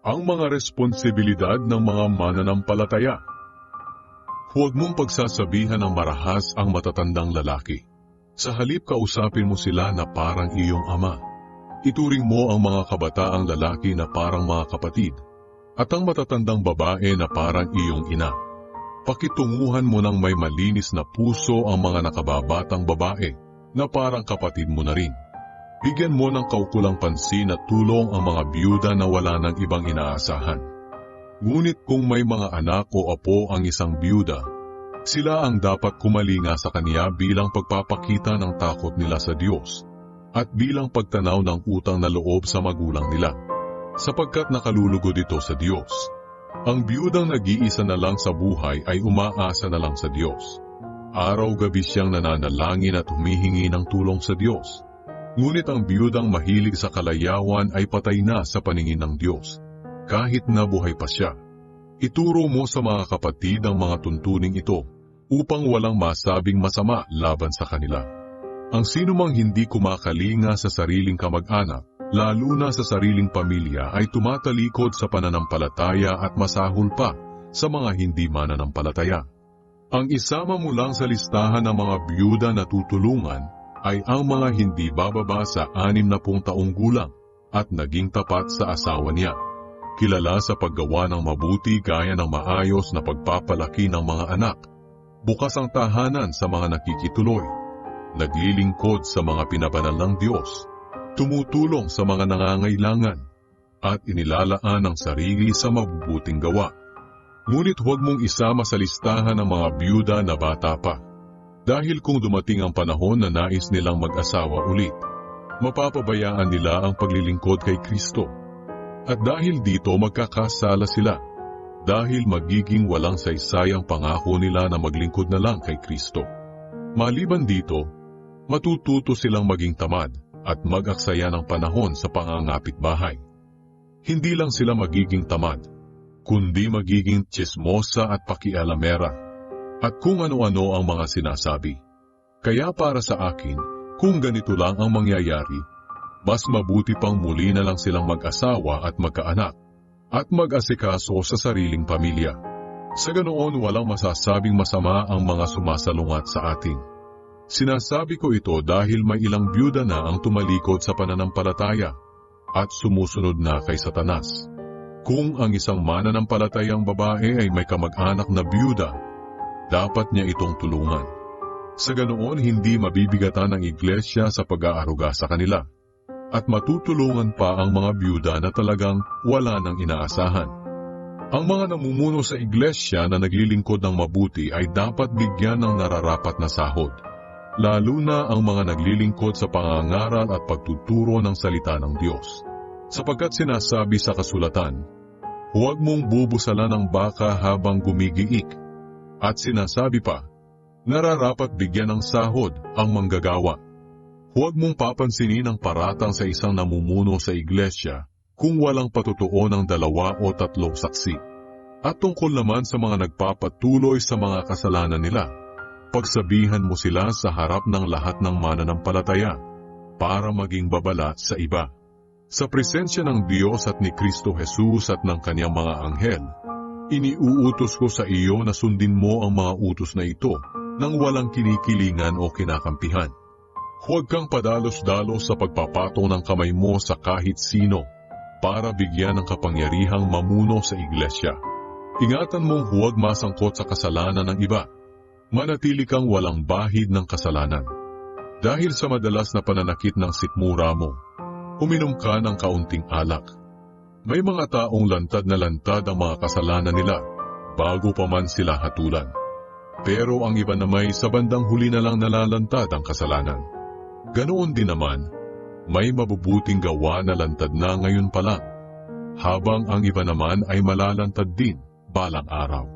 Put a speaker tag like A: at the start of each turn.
A: Ang mga responsibilidad ng mga mananampalataya. Huwag mong pagsasabihan ng marahas ang matatandang lalaki. Sa halip kausapin mo sila na parang iyong ama. Ituring mo ang mga kabataang lalaki na parang mga kapatid, at ang matatandang babae na parang iyong ina. Pakitunguhan mo ng may malinis na puso ang mga nakababatang babae na parang kapatid mo na rin. Bigyan mo ng kaukulang pansin at tulong ang mga biyuda na wala ng ibang inaasahan. Ngunit kung may mga anak o apo ang isang biyuda, sila ang dapat kumalinga sa kanya bilang pagpapakita ng takot nila sa Diyos at bilang pagtanaw ng utang na loob sa magulang nila, sapagkat nakalulugod ito sa Diyos. Ang biyudang nag-iisa na lang sa buhay ay umaasa na lang sa Diyos. Araw-gabi siyang nananalangin at humihingi ng tulong sa Diyos. Ngunit ang biyudang mahilig sa kalayawan ay patay na sa paningin ng Diyos, kahit na buhay pa siya. Ituro mo sa mga kapatid ang mga tuntuning ito, upang walang masabing masama laban sa kanila. Ang sinumang hindi kumakalinga sa sariling kamag-anak, lalo na sa sariling pamilya, ay tumatalikod sa pananampalataya at masahol pa sa mga hindi mananampalataya. Ang isama mo lang sa listahan ng mga biyuda na tutulungan ay ang mga hindi bababa sa 60 taong gulang at naging tapat sa asawa niya. Kilala sa paggawa ng mabuti gaya ng maayos na pagpapalaki ng mga anak, bukas ang tahanan sa mga nakikituloy, naglilingkod sa mga pinabanal ng Diyos, tumutulong sa mga nangangailangan, at inilalaan ang sarili sa mabubuting gawa. Ngunit huwag mong isama sa listahan ng mga biyuda na bata pa. Dahil kung dumating ang panahon na nais nilang mag-asawa ulit, mapapabayaan nila ang paglilingkod kay Kristo. At dahil dito magkakasala sila, dahil magiging walang saysayang pangako nila na maglingkod na lang kay Kristo. Maliban dito, matututo silang maging tamad at mag-aksaya ng panahon sa pangangapit bahay. Hindi lang sila magiging tamad, kundi magiging tsismosa at pakialamera. At kung ano-ano ang mga sinasabi. Kaya para sa akin, kung ganito lang ang mangyayari, mas mabuti pang muli na lang silang mag-asawa at magkaanak, at mag-asikaso sa sariling pamilya. Sa ganoon walang masasabing masama ang mga sumasalungat sa atin. Sinasabi ko ito dahil may ilang biyuda na ang tumalikod sa pananampalataya at sumusunod na kay Satanas. Kung ang isang mananampalatayang babae ay may kamag-anak na biyuda, dapat niya itong tulungan. Sa ganoon hindi mabibigatan ng iglesia sa pag-aaruga sa kanila, at matutulungan pa ang mga biyuda na talagang wala nang inaasahan. Ang mga namumuno sa iglesia na naglilingkod ng mabuti ay dapat bigyan ng nararapat na sahod, lalo na ang mga naglilingkod sa pangangaral at pagtuturo ng salita ng Diyos. Sapagkat sinasabi sa kasulatan, huwag mong bubusalan ng baka habang gumigiik. At sinasabi pa, nararapat bigyan ng sahod ang manggagawa. Huwag mong papansinin ang paratang sa isang namumuno sa iglesia kung walang patutuo ng 2 o 3 saksi. At tungkol naman sa mga nagpapatuloy sa mga kasalanan nila, pagsabihan mo sila sa harap ng lahat ng mananampalataya para maging babala sa iba. Sa presensya ng Diyos at ni Kristo Jesus at ng kanyang mga anghel, iniuutos ko sa iyo na sundin mo ang mga utos na ito nang walang kinikilingan o kinakampihan. Huwag kang padalos-dalos sa pagpapatong ng kamay mo sa kahit sino para bigyan ng kapangyarihang mamuno sa iglesia. Ingatan mong huwag masangkot sa kasalanan ng iba. Manatili kang walang bahid ng kasalanan. Dahil sa madalas na pananakit ng sikmura mo, uminom ka ng kaunting alak. May mga taong lantad na lantad ang mga kasalanan nila bago pa man sila hatulan. Pero ang iba na may sa bandang huli na lang nalalantad ang kasalanan. Ganoon din naman, may mabubuting gawa na lantad na ngayon pa lang, habang ang iba naman ay malalantad din balang araw.